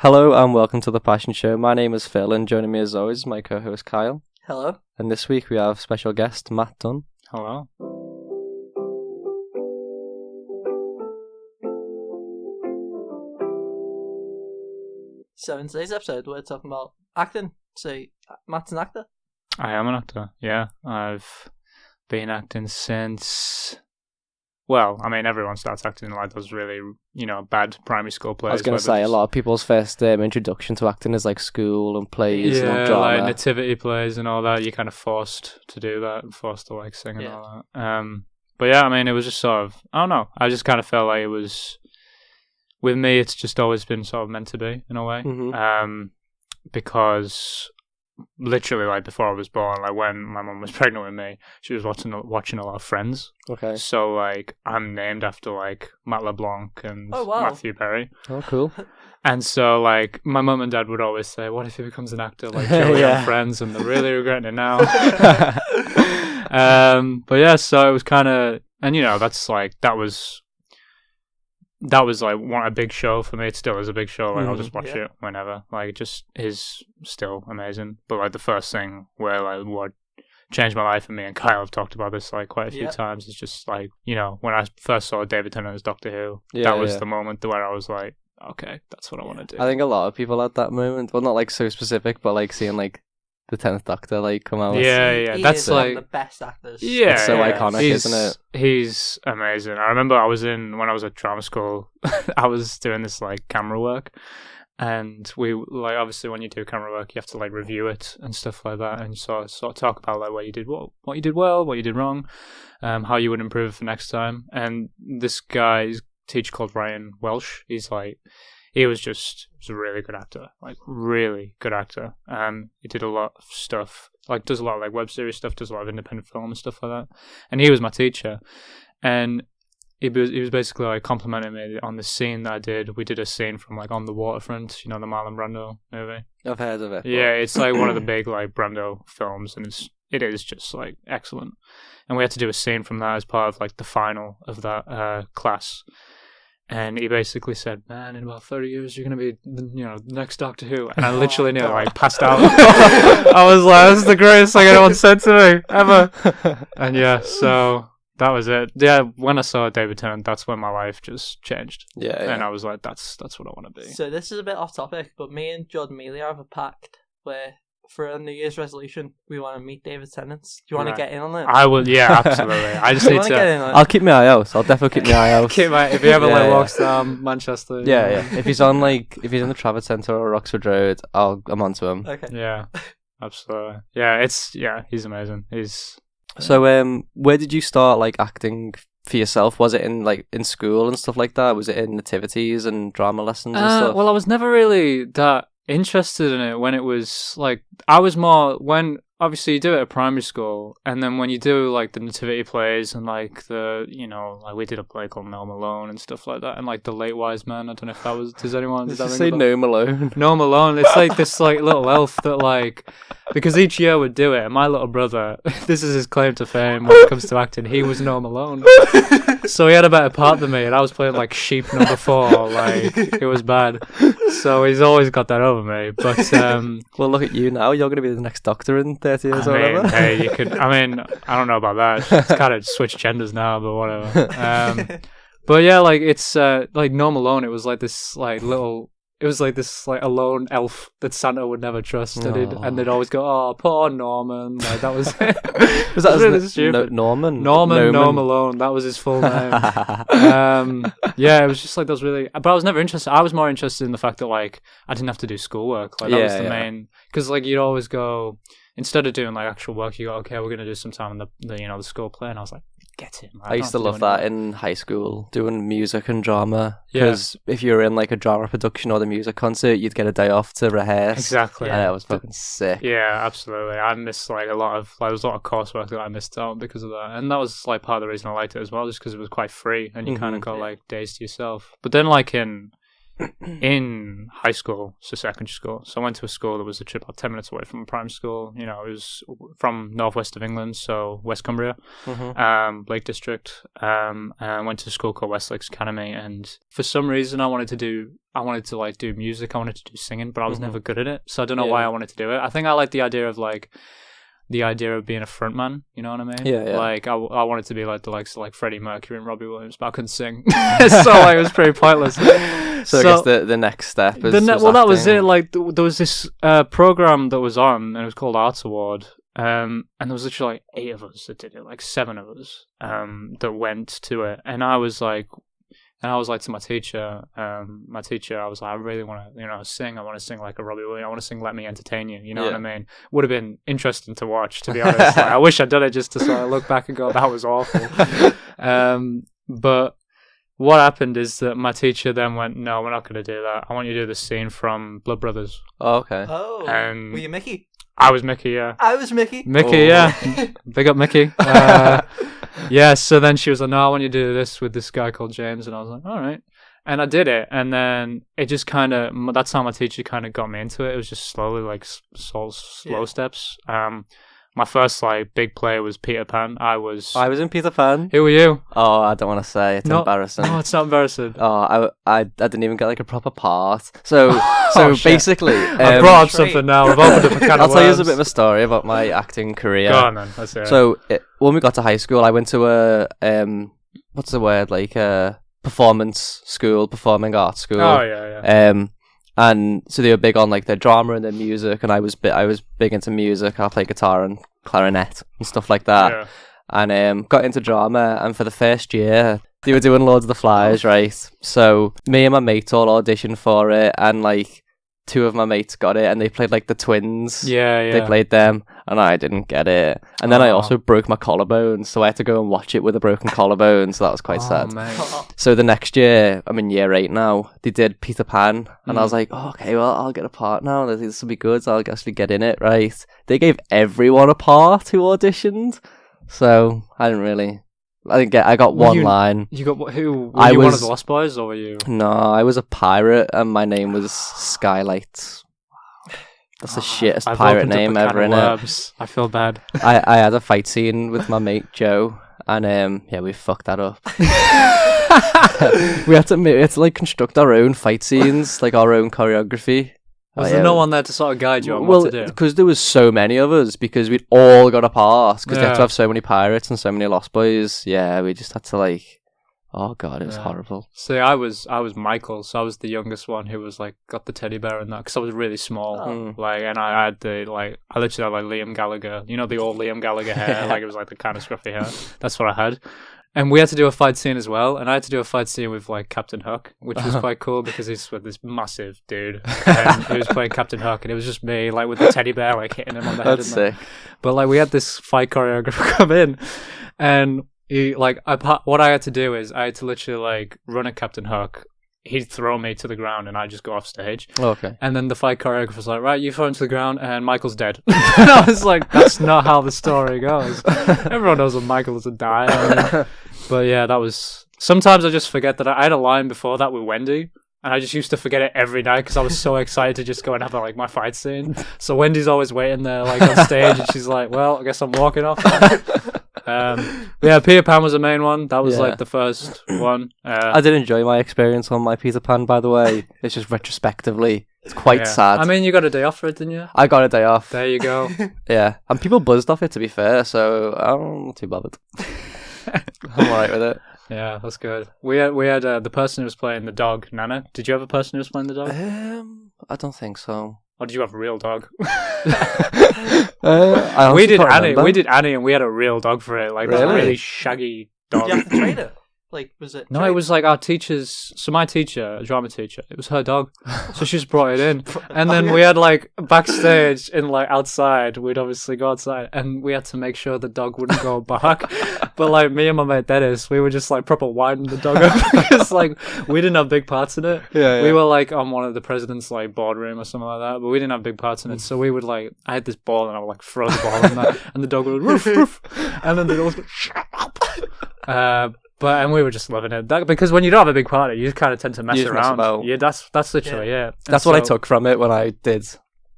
Hello and welcome to The Passion Show. My name is Phil and joining me as always is my co-host Kyle. Hello. And this week we have special guest Matt Dunn. Hello. So in today's episode we're talking about acting. So Matt's an actor? I am an actor, yeah. I've been acting since... Well, I mean, everyone starts acting like those really, bad primary school plays. I was going to say, a lot of people's first introduction to acting is like school and plays and drama. Yeah, like nativity plays and all that. You're kind of forced to do that, forced to like sing and all that. But yeah, I mean, it was just sort of, I don't know. I just kind of felt like it was, with me, it's just always been sort of meant to be in a way. Mm-hmm. Because literally, like before I was born, like when my mum was pregnant with me, she was watching a lot of Friends. Okay. So like I'm named after like Matt LeBlanc and Matthew Perry. Oh, cool. And so like my mum and dad would always say, "What if he becomes an actor like Joey on Friends?" And they're really regretting it now. But yeah, so it was kind of, and that's like that was like a big show for me. It still is a big show. Like I'll just watch it whenever. Like it just is still amazing. But like the first thing where like what changed my life, and me and Kyle have talked about this like quite a few times, is just like when I first saw David Tennant as Doctor Who, that was the moment where I was like, okay, that's what I want to do. I think a lot of people had that moment. Well, not like so specific, but like seeing like the 10th Doctor like come out. He that's is like one of the best actors. Yeah, it's so iconic, isn't it? He's amazing. I remember when I was at drama school, I was doing this like camera work, and we like obviously when you do camera work, you have to like review it and stuff like that, and sort of talk about like what you did well, what you did wrong, how you would improve for next time. And this guy's teacher called Ryan Welsh, he was a really good actor, like really good actor. He did a lot of stuff, like does a lot of like web series stuff, does a lot of independent film and stuff like that. And he was my teacher, and he was basically like complimenting me on the scene that I did. We did a scene from like On the Waterfront, the Marlon Brando movie. I've heard of it. Yeah, it's like one of the big like Brando films, and it is just like excellent. And we had to do a scene from that as part of like the final of that class. And he basically said, "Man, in about 30 years, you're going to be, the next Doctor Who." And I literally nearly, like, passed out. I was like, "This is the greatest thing anyone said to me, ever." And yeah, so that was it. Yeah, when I saw David Tennant, that's when my life just changed. Yeah. And I was like, that's what I want to be. So this is a bit off topic, but me and Jordan Mealy have a pact where, for a New Year's resolution, we want to meet David Tennant. Do you want to get in on it? I will, yeah, absolutely. I just need to get in on it? I'll keep my eye out. I'll definitely keep my eye out. if he ever walks down Manchester. Yeah. If he's in the Trafford Centre or Oxford Road, I'm onto him. Okay. Yeah, absolutely. Yeah, he's amazing. So, where did you start like acting for yourself? Was it in school and stuff like that? Was it in nativities and drama lessons and stuff? Well, I was never really that interested in it when it was like, I was more when obviously you do it at primary school, and then when you do like the nativity plays and like the like we did a play called No Malone and stuff like that, and like the Late Wise Man. I don't know if that was, does anyone Did you say No Malone? No Malone. It's like this like little elf that like, because each year would do it, and my little brother, this is his claim to fame when it comes to acting, he was No Malone. So he had a better part than me, and I was playing like sheep number 4. Like it was bad. So he's always got that over me. But well, look at you now. You're going to be the next Doctor in 30 years or whatever. Hey, you could. I mean, I don't know about that. It's kind of switched genders now, but whatever. But yeah, like it's like No Malone. It was like this like little. It was like this like a lone elf that Santa would never trust, and they'd always go, "Oh, poor Norman." Like that was it. Was that really stupid? Norman? Norman No Malone. That was his full name. Yeah, it was just like those really. But I was never interested. I was more interested in the fact that like I didn't have to do schoolwork. Like that was the main, because like you'd always go, instead of doing like actual work, you go, "Okay, we're gonna do some time in the school play," and I was like, get him. I used to love that in high school, doing music and drama, because if you were in like a drama production or the music concert, you'd get a day off to rehearse. Exactly. And it was fucking sick. Yeah, absolutely. I missed like there was a lot of coursework that I missed out because of that, and that was like part of the reason I liked it as well, just because it was quite free and you kind of got like days to yourself. But then like in in high school, so secondary school. So I went to a school that was literally about 10 minutes away from primary school. You know, it was from northwest of England, so West Cumbria, Lake District. And I went to a school called West Lakes Academy, and for some reason I wanted to do music. I wanted to do singing, but I was never good at it. So I don't know why I wanted to do it. I think I like the idea of being a frontman, you know what I mean? Yeah. Like, I wanted to be like the likes of like Freddie Mercury and Robbie Williams, but I couldn't sing. So like, it was pretty pointless. So I guess the next step is that was it. Like, there was this program that was on, and it was called Arts Award. And there was literally like 8 of us that did it, like 7 of us that went to it. And I was like to my teacher, I was like, I really want to, sing. I want to sing like a Robbie Williams. I want to sing Let Me Entertain You. You know what I mean? Would have been interesting to watch, to be honest. Like, I wish I'd done it just to sort of look back and go, that was awful. But what happened is that my teacher then went, no, we're not going to do that. I want you to do the scene from Blood Brothers. Oh, okay. Oh, and were you Mickey? I was Mickey, yeah. I was Mickey. Mickey, yeah. Big up Mickey. Yeah, so then she was like, no, I want you to do this with this guy called James. And I was like, all right. And I did it. And then it just kind of, that's how my teacher kind of got me into it. It was just slowly, like, slow steps. My first, like, big play was Peter Pan. I was in Peter Pan. Who were you? Oh, I don't want to say. It's embarrassing. No, it's not embarrassing. Oh, I didn't even get, like, a proper part. So basically... I brought up something now. I've opened up a can of I'll tell you a worms. bit of a story about my acting career. Go on, then. Let's hear it. So, when we got to high school, I went to a... what's the word? Like, a performance school, performing arts school. Oh, yeah. And so they were big on like their drama and their music, and I was big into music. I play guitar and clarinet and stuff like that. Yeah. And got into drama. And for the first year, they were doing Lord of the Flies, right? So me and my mate all auditioned for it, and like 2 of my mates got it, and they played like the twins. Yeah. They played them, and I didn't get it. And then I also broke my collarbone, so I had to go and watch it with a broken collarbone. So that was quite sad. Mate. So the next year, I'm in year 8 now, they did Peter Pan, and I was like, oh, okay, well, I'll get a part now. This will be good, so I'll actually get in it, right? They gave everyone a part who auditioned, so I didn't really... I got one line. You got who? Were you one of the Lost Boys, or were you? No, I was a pirate, and my name was Skylight. That's the shittest pirate name ever, innit? I feel bad. I had a fight scene with my mate Joe, and we fucked that up. we had to like construct our own fight scenes, like our own choreography. Was there no one there to sort of guide you on what to do? Because there was so many of us, because we'd all got a part, because they had to have so many pirates and so many Lost Boys. Yeah, we just had to like... Oh god, it was horrible. See, I was Michael, so I was the youngest one who was like got the teddy bear and that, because I was really small. Like, and I had I literally had like Liam Gallagher, the old Liam Gallagher hair, like it was like the kind of scruffy hair. That's what I had. And we had to do a fight scene as well, and I had to do a fight scene with like Captain Hook, which was quite cool because he's with this massive dude, and he was playing Captain Hook, and it was just me like with the teddy bear like hitting him on the head. That's sick. But like we had this fight choreographer come in, and what I had to do is I had to literally like run at Captain Hook. He'd throw me to the ground and I'd just go off stage. Okay. And then the fight choreographer was like, right, you throw him to the ground and Michael's dead. And I was like, that's not how the story goes. Everyone knows that Michael doesn't die. But yeah, that was... Sometimes I just forget that I had a line before that with Wendy, and I just used to forget it every night because I was so excited to just go and have like my fight scene. So Wendy's always waiting there like on stage, and she's like, well, I guess I'm walking off. Yeah, Peter Pan was the main one. That was like the first one. I did enjoy my experience on my Peter Pan, by the way. It's just retrospectively, it's quite sad. I mean, you got a day off for it, didn't you? I got a day off. There you go. Yeah, and people buzzed off it, to be fair, so I'm not too bothered. I'm alright with it. Yeah, that's good. We had the person who was playing the dog, Nana. Did you have a person who was playing the dog? I don't think so. Or did you have a real dog? We did Annie. We did Annie, and we had a real dog for it. Like, really? a really shaggy dog. Did you have to train it? Like, was it? No, it was like our teachers. So my teacher, a drama teacher, it was her dog. So she just brought it in, and then we had like backstage in like outside. We'd obviously go outside, and we had to make sure the dog wouldn't go bark. But like me and my mate Dennis, we were just like proper winding the dog up because like we didn't have big parts in it. Yeah. We were like on one of the president's like boardroom or something like that, but we didn't have big parts in it. So we would like, I had this ball and I would like throw the ball in that, and the dog would roof, roof, and then the dog would go, shut up. and we were just loving it. Because when you don't have a big party, you just kind of tend to mess You just mess around. about. Yeah, that's literally it. That's what I took from it when I did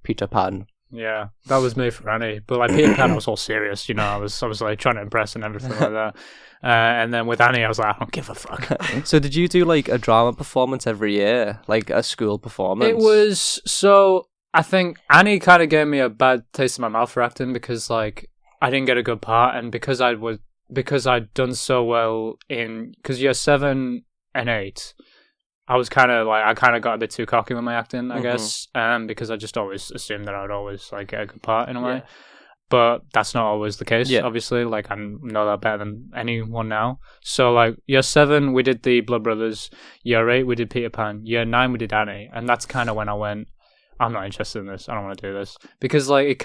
Peter Pan. Yeah, that was me for Annie. But like Peter Pan, I was all serious. I was like trying to impress and everything like that. And then with Annie, I was like, I don't give a fuck. So did you do like a drama performance every year, like a school performance? It was so. I think Annie kind of gave me a bad taste in my mouth for acting because like I didn't get a good part, and because I'd done so well because year 7 and 8. I was kind of got a bit too cocky with my acting, I guess, because I just always assumed that I would always like get a good part in a way. But that's not always the case, obviously. Like, I know that better than anyone now. So, like, year 7, we did the Blood Brothers. Year 8, we did Peter Pan. Year 9, we did Annie. And that's kind of when I went, I'm not interested in this. I don't want to do this. Because, like,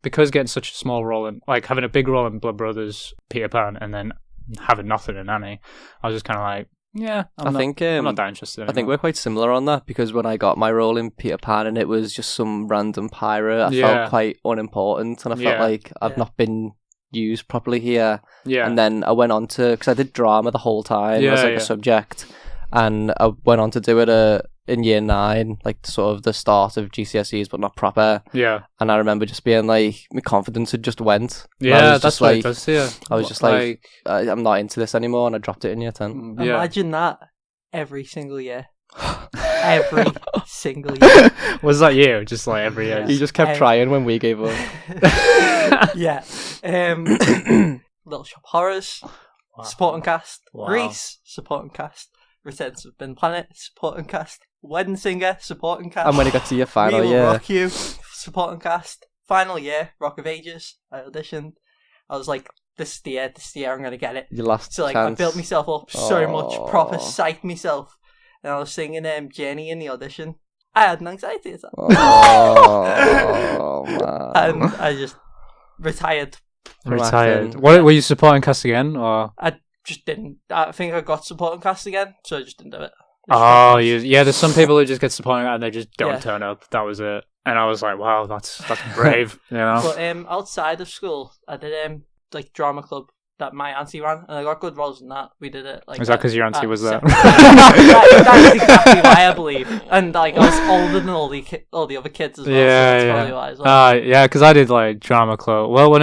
because getting such a small role in, like, having a big role in Blood Brothers, Peter Pan, and then having nothing in Annie, I was just kind of like, yeah, I'm not that interested anymore. I think we're quite similar on that, because when I got my role in Peter Pan and it was just some random pirate, I felt quite unimportant, and I felt like I've not been used properly here. Yeah. And then I went on to, because I did drama the whole time as like a subject, and I went on to do it in year 9, like sort of the start of GCSEs, but not proper. Yeah. And I remember just being like, my confidence had just went. Yeah, that's what it does, yeah. I was just like, I'm not into this anymore, and I dropped it in year 10. Yeah. Imagine that every single year. Every single year. Was that you? Just like every year? You just kept trying when we gave up. Yeah. Little Shop Horrors, supporting cast. Grease, supporting cast. Return to Bin Planet, supporting cast. Wedding Singer, supporting cast. And when it got to your final We year, Will Rock You, supporting cast. Final year, Rock of Ages. I auditioned. I was like, this is the year I'm gonna get it. Your last so like chance. I built myself up so much, proper psyched myself, and I was singing Jenny in the audition. I had an anxiety attack. Oh man! And I just retired. What were you supporting cast again, or? I just didn't. I think I got supporting cast again, so I just didn't do it. There's some people who just get supporting and they just don't turn up. That was it. And I was like, wow, that's brave, you know. But outside of school, I did like drama club that my auntie ran, and I got good roles in that. We did it like. Is that because your auntie was there? That's exactly why, I believe. And like I was older than all the other kids as well. Yeah, so that's probably why as well. Yeah, because I did like drama club. Well, when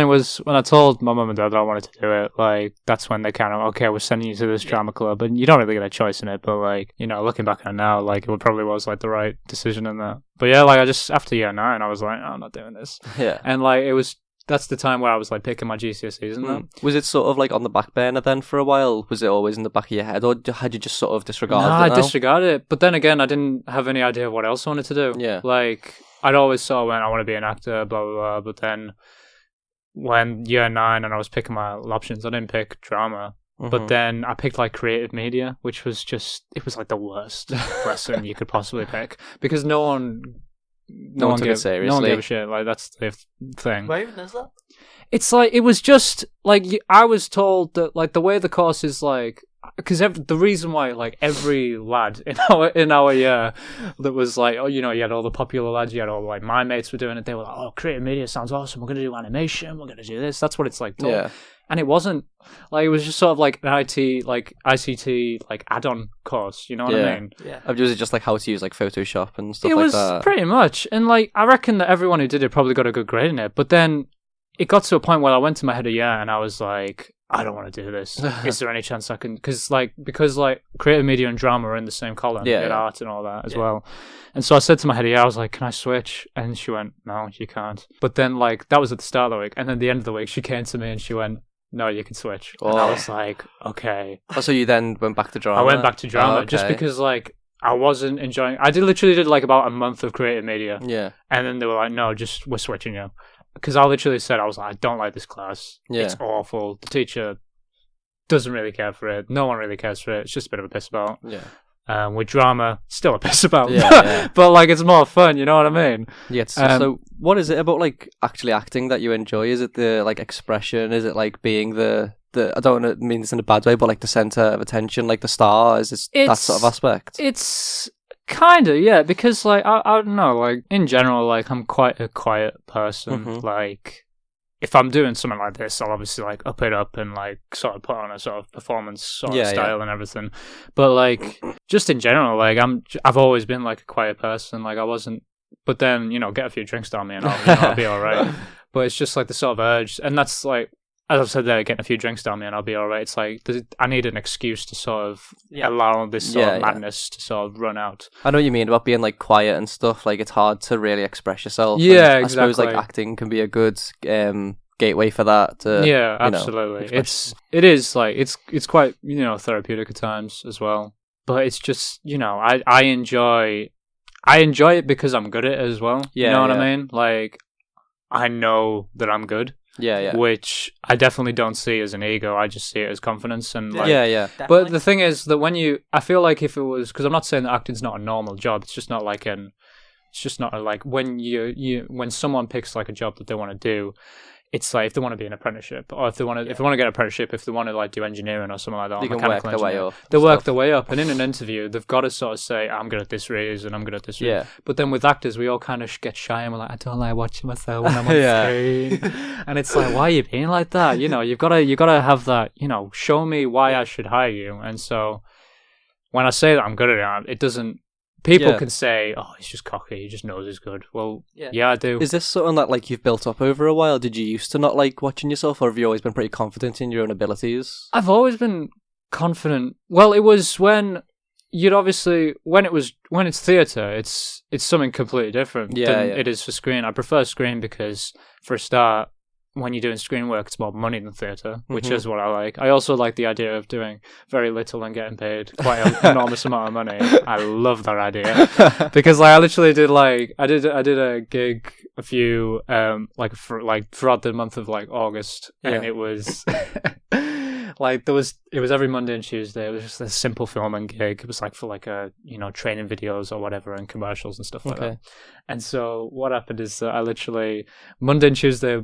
I told my mum and dad that I wanted to do it, like that's when they kind of we're sending you to this drama club, and you don't really get a choice in it. But like looking back on it now, like it probably was like the right decision in that. But yeah, like I just after year 9, I was like, I'm not doing this. Yeah, and like it was. That's the time where I was like picking my GCSEs and that. Was it sort of like on the back burner then for a while? Was it always in the back of your head, or had you just sort of disregarded it? No, I disregarded it. But then again, I didn't have any idea of what else I wanted to do. Yeah. Like, I'd always sort of went, I want to be an actor, blah, blah, blah. But then when year 9 and I was picking my options, I didn't pick drama. Mm-hmm. But then I picked like creative media, which was it was like the worst lesson you could possibly pick. Because no one took it seriously. No one gave a shit. Like, that's the thing. Where even is that? It's like, it was just like I was told that like the way the course is like, because the reason why like every lad in our year that was like, you had all the popular lads, you had all like my mates were doing it. They were like, creative media sounds awesome. We're gonna do animation. We're gonna do this. That's what it's like. Yeah. And it wasn't like, it was just sort of like an ICT like add-on course. You know what I mean? Yeah. Was it just like how to use like Photoshop and stuff like that? It was pretty much. And like I reckon that everyone who did it probably got a good grade in it. But then it got to a point where I went to my head of year and I was like, I don't want to do this. Is there any chance I can? Because creative media and drama are in the same column, art and all that as well. And so I said to my head of year, I was like, can I switch? And she went, no, you can't. But then like that was at the start of the week, and then at the end of the week, she came to me and she went, no, you can switch. And I was like, okay. So you then went back to drama? I went back to drama just because like I wasn't enjoying. I literally did like about a month of creative media. Yeah. And then they were like, no, we're switching you. Because I literally said, I was like, I don't like this class. Yeah. It's awful. The teacher doesn't really care for it. No one really cares for it. It's just a bit of a piss about. Yeah. With drama, still a piss about. Yeah. But like, it's more fun. You know what I mean? Yeah. So what is it about like actually acting that you enjoy? Is it the like expression? Is it like being the I don't want to mean this in a bad way, but like the center of attention, like the star? Is it that sort of aspect? It's kind of, yeah, because like I don't know, like in general, like I'm quite a quiet person. Mm-hmm. Like if I'm doing something like this, I'll obviously like up it up and like sort of put on a sort of performance sort of style and everything. But like just in general, like I've always been like a quiet person. Like I wasn't, but then get a few drinks down me and I'll be all right. But it's just like the sort of urge, and that's like, as I've said there, getting a few drinks down me and I'll be all right. It's like I need an excuse to sort of allow this sort of madness to sort of run out. I know what you mean about being like quiet and stuff. Like it's hard to really express yourself. Yeah, and exactly. I suppose like acting can be a good gateway for that. To, absolutely. It is like it's quite therapeutic at times as well. But it's just I enjoy it because I'm good at it as well. Yeah, you know what I mean? Like I know that I'm good. Yeah. Which I definitely don't see as an ego. I just see it as confidence. And like, yeah. But the thing is that I feel like if it was, because I'm not saying that acting's not a normal job. It's just not like when when someone picks like a job that they want to do. It's like if they want to be an apprenticeship, or if they want to get an apprenticeship, if they want to like do engineering or something like that, they can work their way up. They work their way up, and in an interview, they've got to sort of say, "I'm good at this reason, I'm good at this reason." Yeah. But then with actors, we all kind of get shy, and we're like, "I don't like watching myself when I'm on screen," and it's like, "Why are you being like that?" You've got to have that. Show me why I should hire you. And so when I say that I'm good at it doesn't. People can say, "Oh, he's just cocky. He just knows he's good." Well, yeah, I do. Is this something that like you've built up over a while? Did you used to not like watching yourself, or have you always been pretty confident in your own abilities? I've always been confident. Well, it was when it's theatre, it's something completely different than it is for screen. I prefer screen because, for a start, when you're doing screen work, it's more money than theatre, which is what I like. I also like the idea of doing very little and getting paid quite an enormous amount of money. I love that idea because I literally did I did a gig a few throughout the month of August, and it was it was every Monday and Tuesday. It was just a simple filming gig. It was for training videos or whatever and commercials and stuff like that. And so what happened is that I literally Monday and Tuesday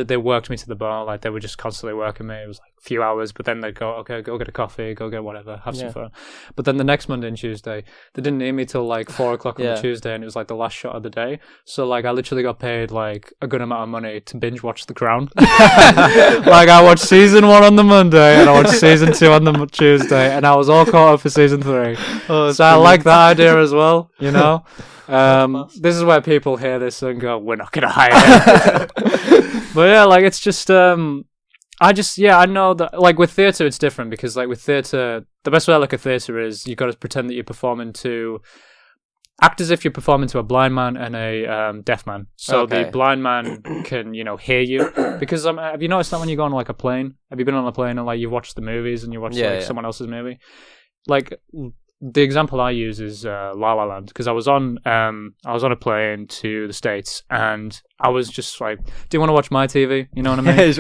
they worked me to the bar. They were just constantly working me. It was a few hours, but then they'd go, okay, go get a coffee, go get whatever, have some fun. But then the next Monday and Tuesday they didn't need me till 4:00 on the Tuesday, and it was the last shot of the day. So I literally got paid a good amount of money to binge watch The Crown. I watched season 1 on the Monday and I watched season 2 on the Tuesday, and I was all caught up for season 3. So I like that idea as well. This is where people hear this and go, "We're not gonna hire him." But it's just I know that with theatre it's different, because with theatre, the best way I look at theatre is you've got to pretend that you're performing to act as if you're performing to a blind man and a deaf man. So the blind man can hear you, because have you noticed that when you go on a plane? Have you been on a plane and you've watched the movies and you watch someone else's movie? The example I use is La La Land, because I was on a plane to the States, and I was just do you want to watch my TV? You know what I mean?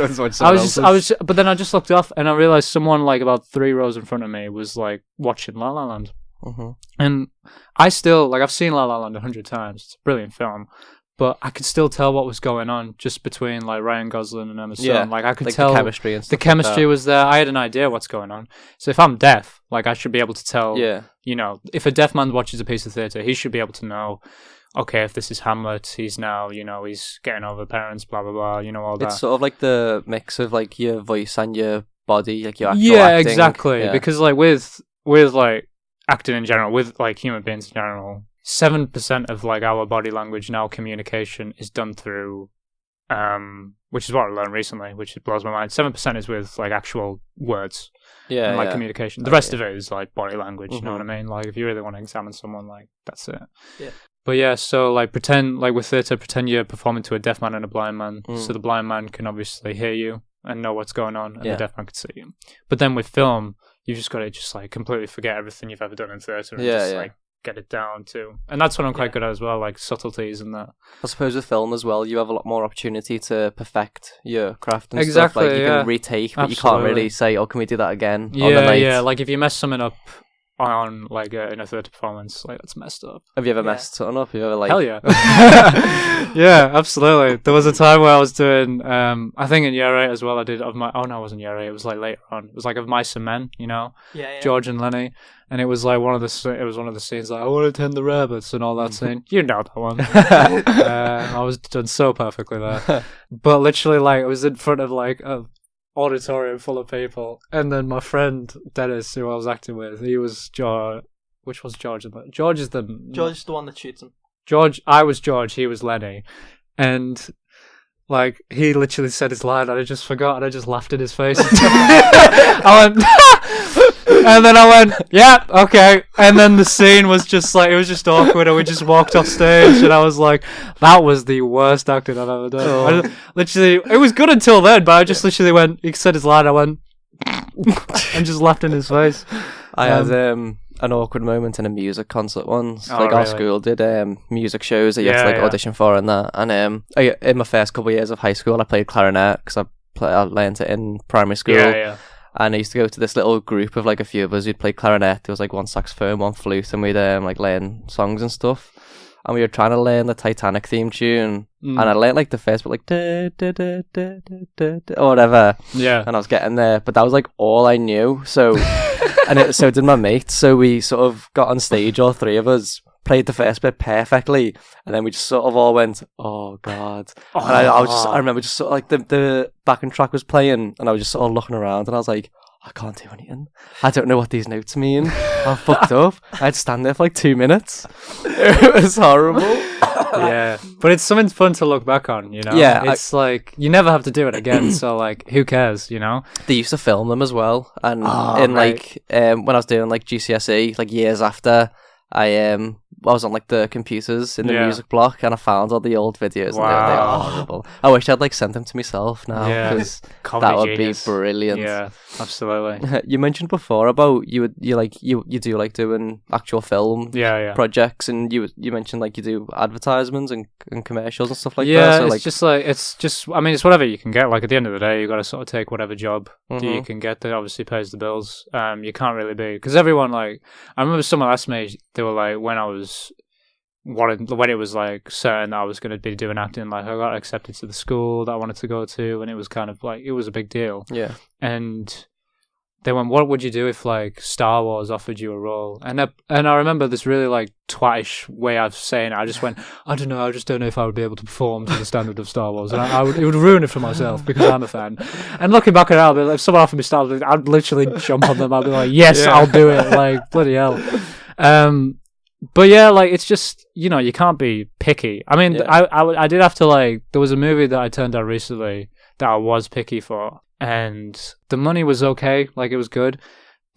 But then I just looked off and I realized someone about 3 rows in front of me was watching La La Land. Mm-hmm. And I still I've seen La La Land 100 times. It's a brilliant film. But I could still tell what was going on just between Ryan Gosling and Emma Stone. I could tell the chemistry and stuff. The chemistry was there. I had an idea what's going on. So if I'm deaf, I should be able to tell. If a deaf man watches a piece of theatre, he should be able to know. Okay, if this is Hamlet, he's now he's getting over parents, blah blah blah. All that. It's sort of the mix of your voice and your body, your actual acting. Exactly. Because with acting in general, with human beings in general. 7% of our body language now, communication, is done through, which is what I learned recently, which blows my mind. 7% is with actual words, and communication. The rest of it is body language. Mm-hmm. You know what I mean? If you really want to examine someone, that's it. Yeah. But so pretend with theatre, pretend you're performing to a deaf man and a blind man, so the blind man can obviously hear you and know what's going on, and the deaf man can see you. But then with film, you've just got to completely forget everything you've ever done in theatre and get it down too. And that's what I'm quite good at as well, subtleties and that. I suppose with film as well, you have a lot more opportunity to perfect your craft and stuff. You can retake, but you can't really say, "Oh, can we do that again?" Yeah. If you mess something up, on like in a theatre performance. Like that's messed up. Have you ever messed something up? Have you ever like? Hell yeah. Yeah, absolutely. There was a time where I was doing, I think in year 8 as well, I did of my, oh no, it wasn't year 8, it was like later on. It was like of Mice and Men, you know? Yeah. George and Lenny. And it was like one of the scenes like, I want to tend the rabbits and all that scene. You know that one. I was done so perfectly there. But literally like, I was in front of like a auditorium full of people. And then my friend, Dennis, who I was acting with, he was George. Which was George? George is the one that shoots him. George, I was George, he was Lenny. And, like, he literally said his line and I just forgot and I just laughed in his face. I went, and then I went, yeah, okay. And then the scene was just like, it was just awkward and we just walked off stage and I was like, that was the worst acting I've ever done. Oh. Literally, it was good until then, but I just literally went, he said his line, I went, and just laughed in his face. I had an awkward moment in a music concert once. Oh, like our really? school did music shows that you have to like audition for and that. And in my first couple of years of high school, I played clarinet because I learned it in primary school. Yeah. And I used to go to this little group of like a few of us who'd play clarinet. There was like one saxophone, one flute, and we'd like learn songs and stuff. And we were trying to learn the Titanic theme tune, and I learned like the first bit, like da, da, da, da, da, da, or whatever. Yeah. And I was getting there, but that was like all I knew. So, so did my mate. So we sort of got on stage, all three of us, played the first bit perfectly, and then we just sort of all went, "Oh God!" And I remember just sort of like the backing track was playing, and I was just sort of looking around, and I was like, I can't do anything. I don't know what these notes mean. I'm fucked up. I'd stand there for like 2 minutes. It was horrible. Yeah, but it's something fun to look back on, you know? Yeah. It's like, you never have to do it again, so like, who cares, you know? They used to film them as well. And right. like, when I was doing like GCSE, like years after, I was on like the computers in the music block and I found all the old videos and they are horrible. I wish I'd like sent them to myself now because that would genius. be brilliant. Yeah, absolutely. You mentioned before about you do like doing actual film projects, and you mentioned like you do advertisements and commercials and stuff like that. Yeah, So, it's just I mean it's whatever you can get. Like at the end of the day, you got to sort of take whatever job you can get that obviously pays the bills. You can't really be because everyone like I remember someone asked me, they were like when it was like certain that I was going to be doing acting, like I got accepted to the school that I wanted to go to, and it was kind of like it was a big deal. Yeah, and they went, "What would you do if like Star Wars offered you a role?" And I remember this really like twatish way of saying it. I just went, "I don't know. I just don't know if I would be able to perform to the standard of Star Wars, and it would ruin it for myself because I'm a fan." And looking back at it, I'll be like, if someone offered me Star Wars, I'd literally jump on them. I'd be like, "Yes, I'll do it!" Like bloody hell. But yeah, like it's just you can't be picky. I mean, I did have to like there was a movie that I turned down recently that I was picky for, and the money was okay, like it was good,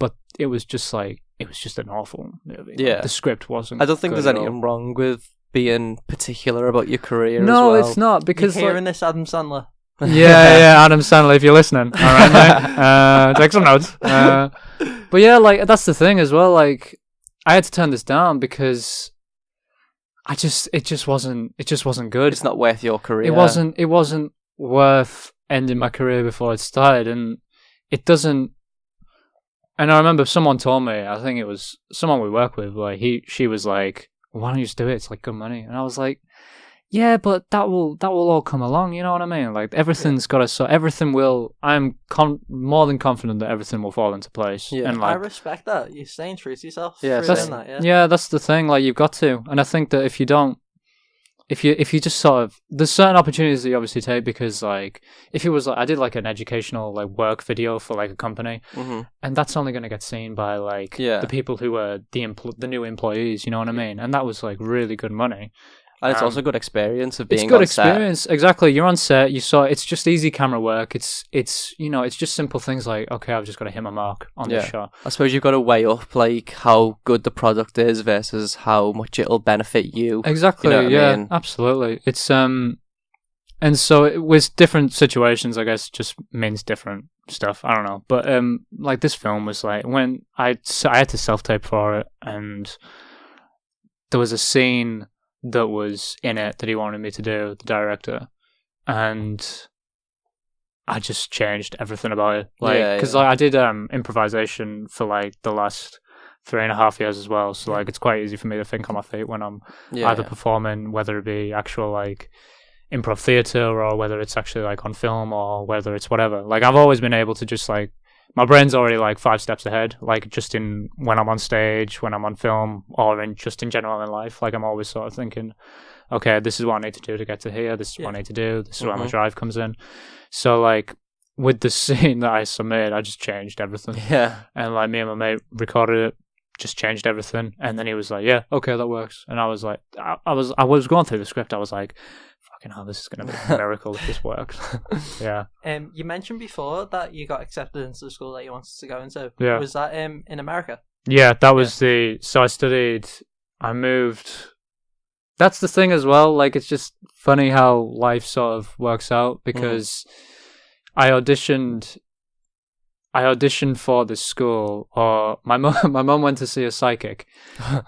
but it was just an awful movie. Yeah, like, the script wasn't. I don't think good there's anything wrong with being particular about your career. No, as well. it's not because you're hearing this, Adam Sandler. yeah, Adam Sandler, if you're listening, all right, mate, take some notes. But yeah, like that's the thing as well, like. I had to turn this down because it just wasn't good. It's not worth your career. It wasn't worth ending my career before it started, and it doesn't. And I remember someone told me, I think it was someone we work with, like she was like, "Why don't you just do it? It's like good money." And I was like, "Yeah, but that will all come along." You know what I mean? Like everything's got to. So everything will. I'm more than confident that everything will fall into place. Yeah, and like, I respect that. You're staying true to yourself. Yeah, that's the thing. Like you've got to, and I think that if you don't, if you just sort of, there's certain opportunities that you obviously take because like if it was like I did like an educational like work video for like a company, and that's only going to get seen by like the people who are the new employees. You know what I mean? And that was like really good money. And it's also a good experience of being it's good on experience. set. Exactly. You're on set. You saw it's just easy camera work. It's it's just simple things like, okay, I've just got to hit my mark on this shot. I suppose you've got to weigh up like how good the product is versus how much it'll benefit you. Exactly. You know what I mean? Absolutely. It's and so with different situations, I guess, just means different stuff. I don't know, but like this film was like when I had to self-tape for it, and there was a scene that was in it that he wanted me to do, the director, and I just changed everything about it. Like, because I did improvisation for like the last 3.5 years as well. So like it's quite easy for me to think on my feet when I'm either performing, whether it be actual like improv theatre or whether it's actually like on film or whether it's whatever. Like I've always been able to just like, my brain's already like 5 steps ahead, like just in when I'm on stage, when I'm on film, or in just in general in life. Like I'm always sort of thinking, okay, this is what I need to do to get to here, this is what I need to do, this is where my drive comes in. So like with the scene that I submitted, I just changed everything. Yeah. And like me and my mate recorded it, just changed everything, and then he was like, yeah, okay, that works. And I was like, I was going through the script, I was like, fucking hell, this is going to be a miracle if this works. Yeah. You mentioned before that you got accepted into the school that you wanted to go into. Yeah. Was that in America? Yeah, that was so I moved. That's the thing as well, like it's just funny how life sort of works out, because I auditioned for this school, or my mum went to see a psychic,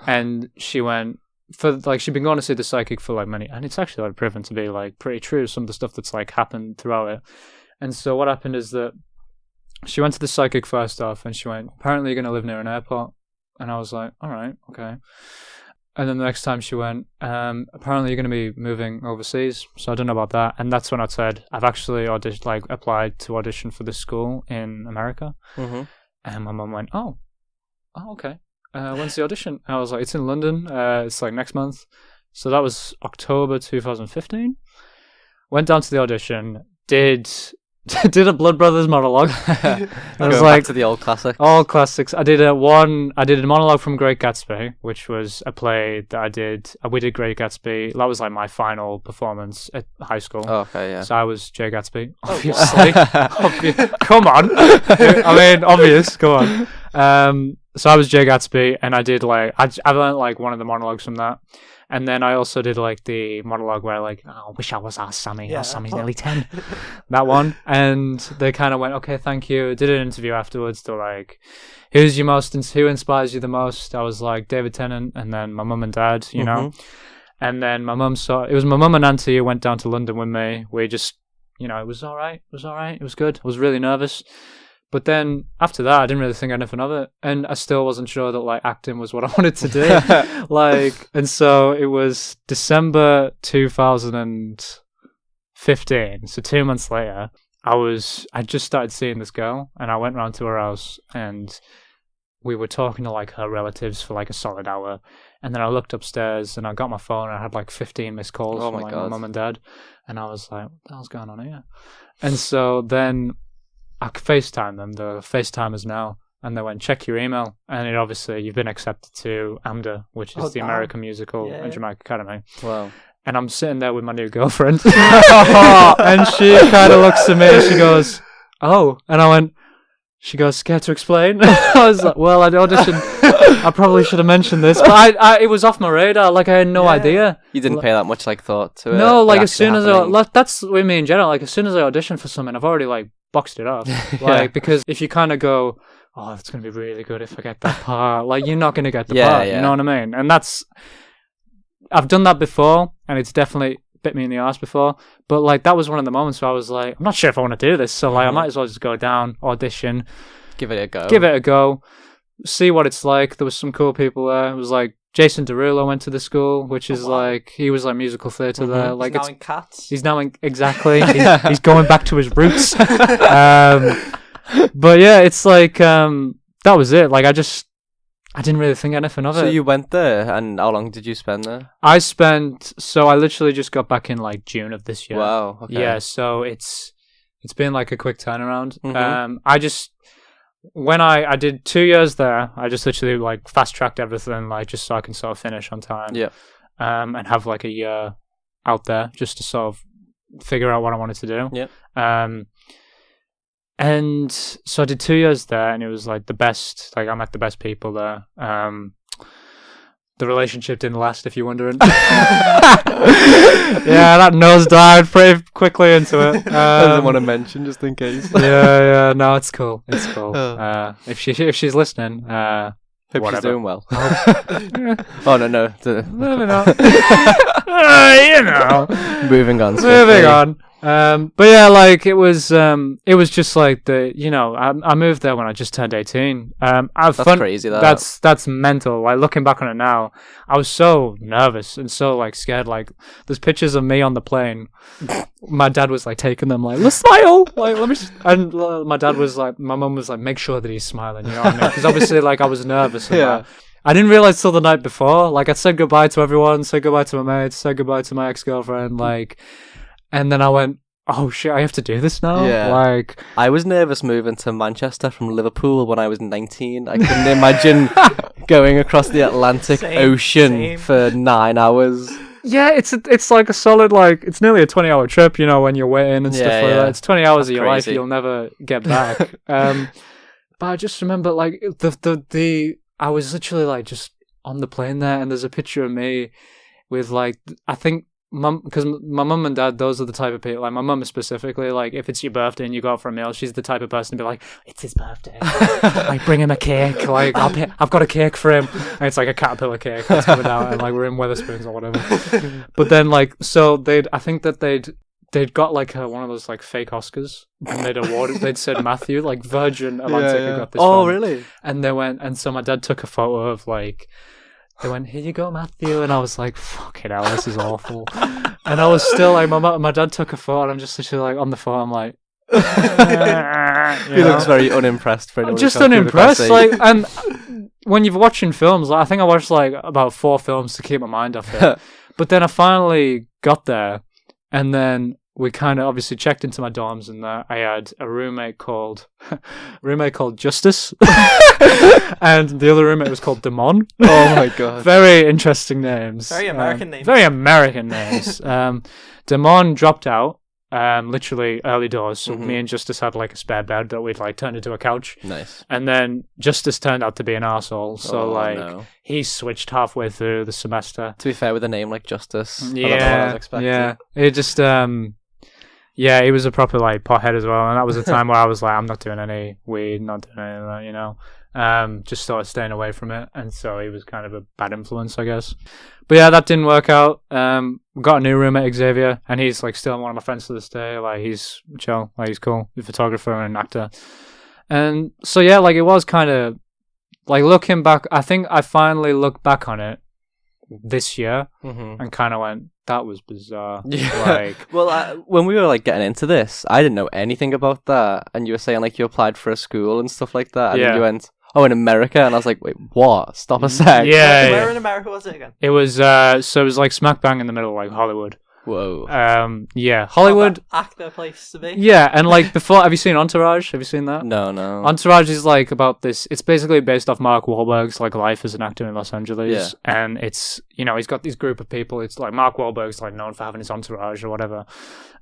and she went for like, she'd been going to see the psychic for like many, and it's actually like proven to be like pretty true, some of the stuff that's like happened throughout it. And so what happened is that she went to the psychic first off, and she went, apparently you're going to live near an airport. And I was like, all right, okay. And then the next time she went, apparently you're going to be moving overseas. So I don't know about that. And that's when I said, I've actually applied to audition for this school in America. Mm-hmm. And my mum went, oh, okay. When's the audition? And I was like, it's in London. It's like next month. So that was October 2015. Went down to the audition, did a Blood Brothers monologue. It was like back to the old classics. All classics. I did a monologue from Great Gatsby, which was a play that I did. We did Great Gatsby. That was like my final performance at high school. Oh, okay, yeah. So I was Jay Gatsby, obviously. Come on. I mean, obvious. Go on. So I was Jay Gatsby, and I did like I learned like one of the monologues from that. And then I also did like the monologue where like, oh, I wish I was our Sammy. Our Sammy's nearly 10. That one. And they kind of went, okay, thank you. Did an interview afterwards. They're like, who inspires you the most? I was like, David Tennant, and then my mum and dad, you know. And then my mum it was my mum and auntie who went down to London with me. We just, you know, it was all right. It was good. I was really nervous. But then after that, I didn't really think anything of it, and I still wasn't sure that like acting was what I wanted to do. And so it was December 2015. So 2 months later, I just started seeing this girl, and I went round to her house, and we were talking to like her relatives for like a solid hour, and then I looked upstairs, and I got my phone, and I had like 15 missed calls from like my mum and dad, and I was like, what the hell's going on here? And so then I FaceTime them, the FaceTimers now, and they went, check your email. And you've been accepted to AMDA, which is the American Musical and Dramatic Academy. Wow. And I'm sitting there with my new girlfriend. And she kind of looks at me and she goes, oh. And she goes, scared to explain? I was like, well, I auditioned. I probably should have mentioned this. But it was off my radar. Like, I had no idea. You didn't pay that much like thought to it? No, like as soon as that's with me in general. Like, as soon as I audition for something, I've already like boxed it off. Like, because if you kind of go, oh, it's going to be really good if I get that part, like, you're not going to get the part, you know what I mean? And I've done that before, and it's definitely bit me in the arse before, but like that was one of the moments where I was like, I'm not sure if I want to do this, so like I might as well just go down, audition, give it a go, see what it's like. There was some cool people there. It was like Jason Derulo went to the school, which is like, he was like musical theatre there. Like he's now in Cats. He's now in, exactly. he's going back to his roots. But yeah, it's like that was it. Like I didn't really think anything of it. So you went there, and how long did you spend there? I literally just got back in like June of this year. Wow. Okay. Yeah, so it's been like a quick turnaround. When I did 2 years there, I just literally like fast tracked everything, like just so I can sort of finish on time. Yeah. And have like a year out there just to sort of figure out what I wanted to do. Yeah. And so I did 2 years there, and it was like the best. Like I met the best people there. The relationship didn't last, if you're wondering. Yeah, that nosedived pretty quickly into it. I didn't want to mention, just in case. Yeah. No, it's cool. It's cool. If she's listening, hope whatever. She's doing well. Oh no, maybe not. You know, moving on. Moving on. But yeah, like it was just like I moved there when I just turned 18. That's crazy. That's mental. Like looking back on it now, I was so nervous and so like scared. Like there's pictures of me on the plane. My dad was like taking them, like let's smile, like let me. And my dad was like, my mum was like, make sure that he's smiling. You know what I mean? Because obviously, like I was nervous. Yeah. I didn't realize till the night before. Like I said goodbye to everyone, said goodbye to my mates, said goodbye to my ex-girlfriend, like, and then I went, oh shit, I have to do this now? Yeah. Like, I was nervous moving to Manchester from Liverpool when I was 19. I couldn't imagine going across the Atlantic Ocean for 9 hours. Yeah, it's like a solid, like, it's nearly a 20-hour trip, you know, when you're waiting and stuff like that. It's 20 hours of your life you'll never get back. But I just remember, like, I was literally, like, just on the plane there, and there's a picture of me with, like, I think, because my mum and dad, those are the type of people, like, my mum specifically, like, if it's your birthday and you go out for a meal, she's the type of person to be like, it's his birthday. Like, bring him a cake. Like, I've got a cake for him. And it's, like, a caterpillar cake that's coming out, and, like, we're in Wetherspoons or whatever. But then, like, so I think that they'd got like one of those like fake Oscars and they'd said Matthew, like Virgin Atlantic got this. Oh, really? And they went, and so my dad took a photo of like, they went, here you go, Matthew. And I was like, fucking hell, this is awful. And I was still like, my dad took a photo and I'm just literally like on the phone, I'm like, he looks very unimpressed. I'm just unimpressed. Like, and when you're watching films, like, I think I watched like about 4 films to keep my mind off it. But then I finally got there. And then we kind of obviously checked into my dorms, and I had a roommate called Justice, and the other roommate was called Dunn. Oh my god! Very interesting names. Very American names. Very American names. Dunn dropped out. Literally early doors. So me and Justice had like a spare bed that we'd like turned into a couch. Nice. And then Justice turned out to be an arsehole. So he switched halfway through the semester. To be fair, with a name like Justice, yeah, I don't know what I was expecting. Yeah. It just he was a proper like pothead as well. And that was a time where I was like, I'm not doing any weed, not doing any of that, you know. Just started staying away from it, and so he was kind of a bad influence, I guess. But yeah, that didn't work out. We got a new roommate, Xavier, and he's like still one of my friends to this day. Like he's chill, like he's cool, he's a photographer and an actor. And so yeah, like it was kind of like looking back. I think I finally looked back on it this year and kind of went, that was bizarre. Yeah. Like, well, when we were like getting into this, I didn't know anything about that, and you were saying like you applied for a school and stuff like that, and then you went, oh, in America, and I was like, wait, what? Stop a sec. Yeah. Where in America was it again? It was so it was like smack bang in the middle, like Hollywood. Whoa. Yeah, Hollywood. Actor place to be. Yeah, and like before, have you seen Entourage? Have you seen that? No. Entourage is like about this. It's basically based off Mark Wahlberg's like life as an actor in Los Angeles, and it's he's got this group of people. It's like Mark Wahlberg's like known for having his entourage or whatever.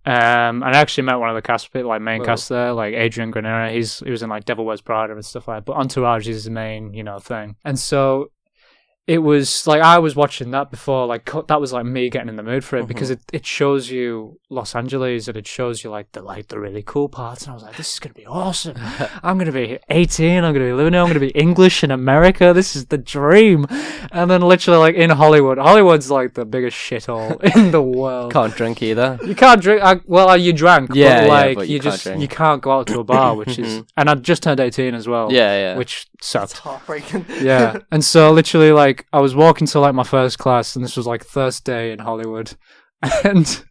And I actually met one of the cast people, like main cast there, like Adrian Granera. He was in like Devil Wears Prada and stuff like that. But Entourage is his main thing, and so. It was like I was watching that before, like that was like me getting in the mood for it because it shows you Los Angeles and it shows you like the really cool parts, and I was like, this is gonna be awesome. I'm gonna be 18. I'm gonna be living here. I'm gonna be English in America. This is the dream. And then literally like in Hollywood's like the biggest shithole in the world. Can't drink either. You can't drink. You drank, but like but you can't go out to a bar, which is. And I just turned 18 as well. Yeah. Which sucked. It's heartbreaking. Yeah, and so literally like. I was walking to like my first class, and this was like Thursday in Hollywood, and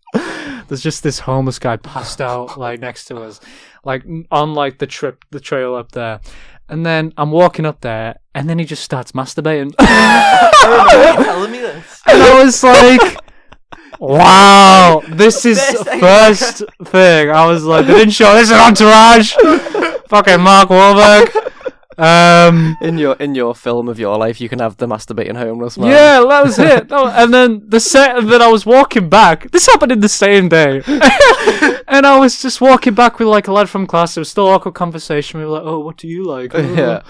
there's just this homeless guy passed out like next to us, like on like the trail up there, and then I'm walking up there, and then he just starts masturbating. I remember you telling me this, and I was like, wow, this is first thing. I was like, they didn't show this in Entourage. Fucking Mark Wahlberg. In your film of your life, you can have the masturbating homeless man. Yeah, that was it. And then then I was walking back. This happened in the same day, and I was just walking back with like a lad from class. It was still awkward conversation. We were like, "Oh, what do you like?" Yeah.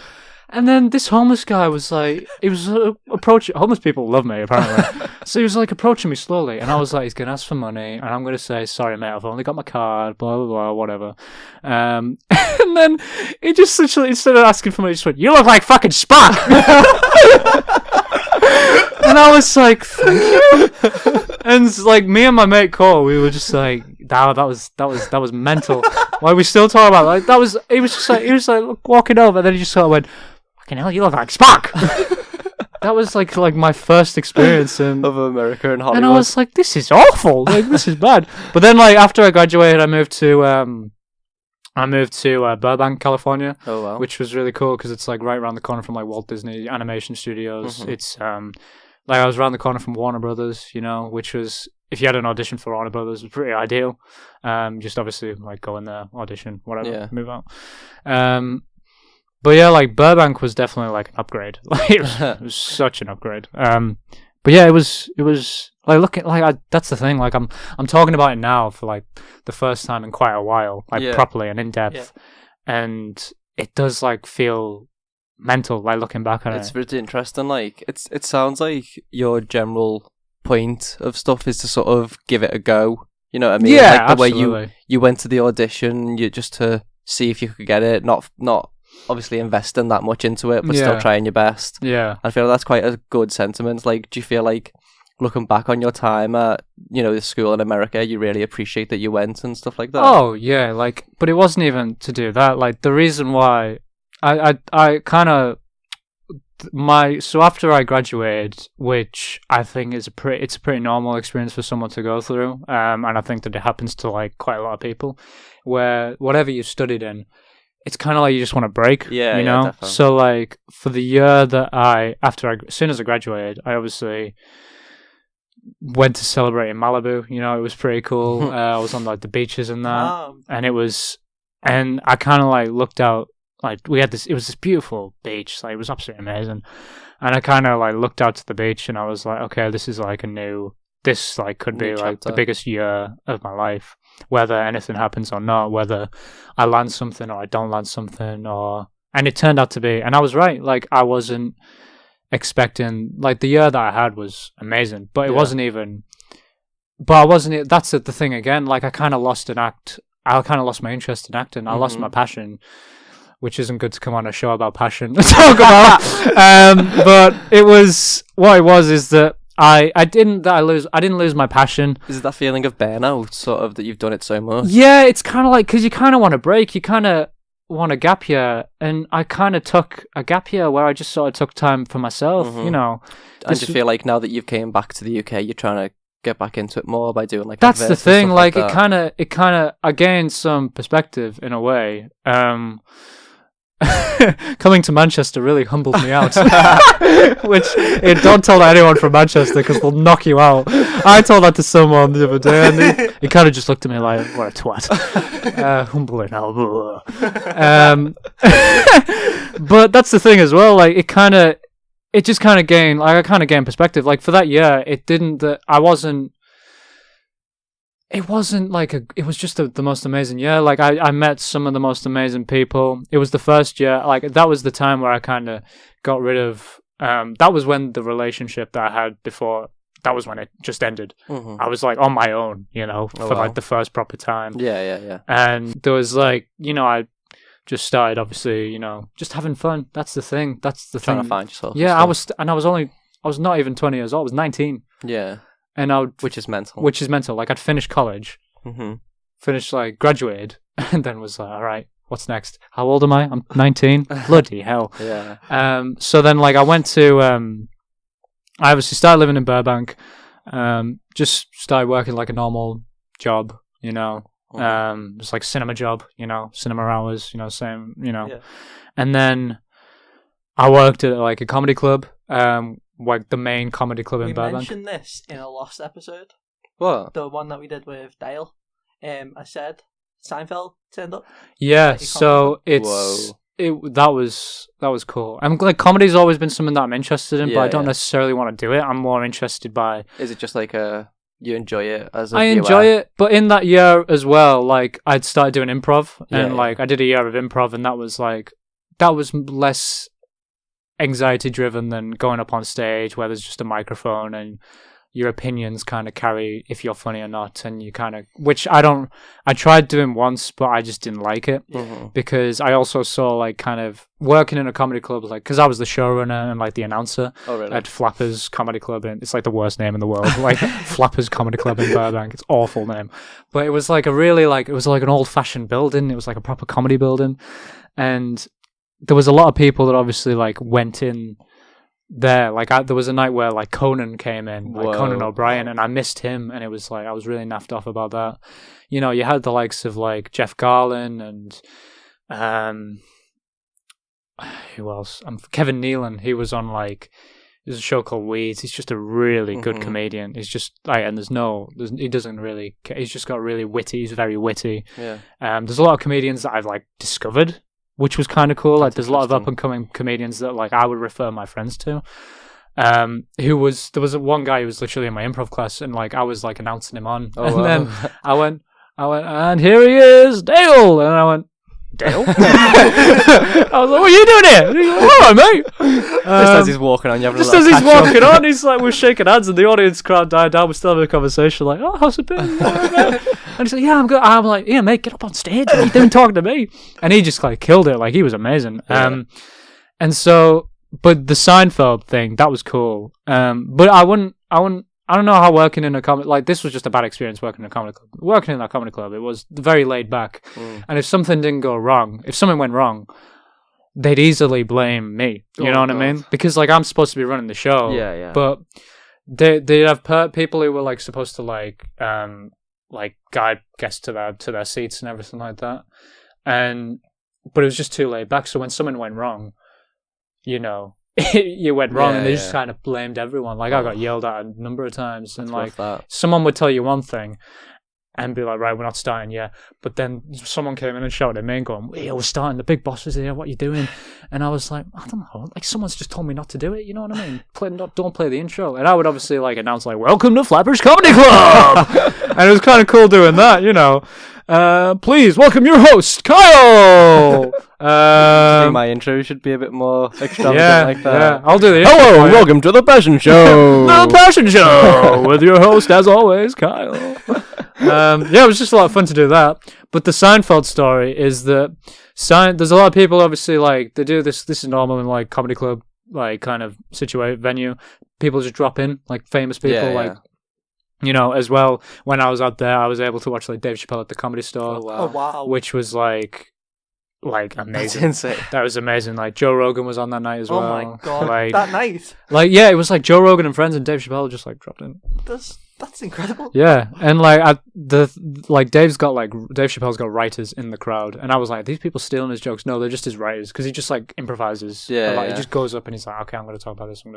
And then this homeless guy was like, he was approaching. Homeless people love me apparently, so he was like approaching me slowly, and I was like, he's gonna ask for money, and I'm gonna say, sorry mate, I've only got my card, blah blah blah, whatever. And then he just literally, instead of asking for money, he just went, you look like fucking Spock. And I was like, thank you. And like me and my mate Cole, we were just like, that was mental. Why we still talk about like that was he was like walking over, and then he just sort of went, "Fucking hell, you look like Spock." That was like my first experience of America and Hollywood, and I was like, "This is awful. Like this is bad." But then like after I graduated, I moved to Burbank, California. Oh wow. Which was really cool because it's like right around the corner from like Walt Disney Animation Studios. It's like I was around the corner from Warner Brothers, which was, if you had an audition for Warner Brothers, it was pretty ideal. Just obviously like go in there, audition, whatever, move out. But yeah, like Burbank was definitely like an upgrade. Like it was such an upgrade. But yeah, it was like that's the thing. Like I'm talking about it now for like the first time in quite a while, like properly and in depth, and it does like feel mental. Like looking back on it, it's really interesting. Like it sounds like your general point of stuff is to sort of give it a go. You know what I mean? Yeah, like the absolutely. way you went to the audition, you just to see if you could get it. Not obviously investing that much into it, but still trying your best. Yeah, I feel that's quite a good sentiment. Like, do you feel like looking back on your time at the school in America, you really appreciate that you went and stuff like that? Oh yeah, like, but it wasn't even to do that. Like the reason why I kind of so after I graduated, which I think is it's a pretty normal experience for someone to go through, and I think that it happens to like quite a lot of people, where whatever you studied in, it's kind of like you just want to break, yeah, definitely. So like for the year that as soon as I graduated, I obviously went to celebrate in Malibu. It was pretty cool. I was on like the beaches and that, and I kind of like looked out. Like we had it was this beautiful beach. Like it was absolutely amazing, and I kind of like looked out to the beach, and I was like, okay, this is like this like could be like the biggest year of my life. Whether anything happens or not, whether I land something or I don't land something, and it turned out to be, and I was right. Like I wasn't expecting, like the year that I had was amazing, but it wasn't even. But I wasn't. That's the thing again. Like I kind of lost I kind of lost my interest in acting. I lost my passion, which isn't good to come on a show about passion to talk about. But it was what it was is that. I didn't lose my passion. Is it that feeling of burnout, sort of, that you've done it so much? Yeah, it's kind of like, because you kind of want to break, you kind of want a gap year, and I kind of took a gap year where I just sort of took time for myself, And you feel like now that you've came back to the UK, you're trying to get back into it more by doing like that's the thing, like that. it kind of I gained some perspective in a way. Coming to Manchester really humbled me out. Which don't tell anyone from Manchester because they'll knock you out. I told that to someone the other day, and he kind of just looked at me like, "What a twat." Humbling out. But that's the thing as well. Like I kind of gained perspective. Like for that year, it wasn't like it was just the most amazing year. Like I met some of the most amazing people. It was the first year, like that was the time where I kind of got rid of, that was when the relationship that I had before, that was when it just ended. I was like on my own, like the first proper time. Yeah. And there was like, I just started obviously, just having fun. That's the thing. That's the Trying thing. to find yourself. Yeah, I was not even 20 years old. I was 19. Yeah. And which is mental. Like I'd finished college, finished like graduated, and then was like, all right, what's next? How old am I? I'm 19. Bloody hell. Yeah. So then like I went to, I obviously started living in Burbank, just started working like a normal job, just like cinema job, cinema hours, same, and then I worked at like a comedy club, like the main comedy club in Burbank. We mentioned this in a Lost episode. What? The one that we did with Dale. I said Seinfeld turned up. Yeah, so that was cool. I'm like comedy's always been something that I'm interested in, but I don't necessarily want to do it. I'm more interested by. Is it just like you enjoy it as a I viewer? enjoy it, but in that year as well, like I'd started doing improv, and like I did a year of improv, and that was less anxiety driven than going up on stage where there's just a microphone and your opinions kind of carry if you're funny or not, and you kind of, which I tried doing once, but I just didn't like it because I also saw like kind of working in a comedy club, like, because I was the showrunner and like the announcer at Flappers Comedy Club, and it's like the worst name in the world, like Flappers Comedy Club in Burbank. It's awful name, but it was like it was like an old fashioned building. It was like a proper comedy building, and there was a lot of people that obviously like went in there. Like there was a night where like Conan came in, like Conan O'Brien, and I missed him, and it was like I was really naffed off about that. You know, you had the likes of like Jeff Garlin and who else? Kevin Nealon. He was on like there's a show called Weeds. He's just a really good comedian. He's just like, and he doesn't really. He's just got really witty. He's very witty. Yeah. There's a lot of comedians that I've like discovered, which was kind of cool. Like, there's a lot of up and coming comedians that like I would refer my friends to. There was one guy who was literally in my improv class, and like I was like announcing him on, then I went, and here he is, Dale, and I went, Dale. I was like, what are you doing here? And he's like, all right, mate. Just as he's walking on, he's like, we're shaking hands, and the audience crowd died down. We're still having a conversation, like, oh, how's it been? And he's like, yeah, I'm good. I'm like, yeah, mate, get up on stage. What are you doing talking to me? And he just like killed it. Like, he was amazing. Yeah. And so, but the Seinfeld thing, that was cool. But I don't know how working in a comedy, like, this was just a bad experience working in a comedy club. Working in that comedy club, it was very laid back. And if something didn't go wrong, if something went wrong, they'd easily blame me. You know what I mean? Because, like, I'm supposed to be running the show. Yeah. But they'd have people who were, like, supposed to, like guide guests to their seats and everything like that. But it was just too laid back. So when something went wrong, you know, you went wrong, and they just kind of blamed everyone. Like, I got yelled at a number of times, and like someone would tell you one thing and be like, right, we're not starting yet, but then someone came in and shouted at me and going, we're starting, the big boss is here, what are you doing? And I was like, I don't know, like, someone's just told me not to do it, you know what I mean? Don't play the intro. And I would obviously like announce like, welcome to Flappers Comedy Club. And it was kind of cool doing that, you know. Please welcome your host, Kyle. I think my intro should be a bit more extravagant like that. Yeah, I'll do the intro. Hello, welcome to the Passion Show. The Passion Show with your host, as always, Kyle. It was just a lot of fun to do that. But the Seinfeld story is that there's a lot of people, obviously, like, they do this. This is normal in like comedy club, like kind of venue. People just drop in, like famous people, you know, as well. When I was out there, I was able to watch like Dave Chappelle at the Comedy Store. Oh wow! Which was like amazing. That's insane. That was amazing. Like, Joe Rogan was on that night as well. Oh my god! Like, that night. Like, yeah, it was like Joe Rogan and friends, and Dave Chappelle just like dropped in. That's incredible. Yeah, and like Dave Chappelle's got writers in the crowd, and I was like, these people stealing his jokes? No, they're just his writers, because he just like improvises. Yeah, he just goes up and he's like, okay, I'm going to talk about this. And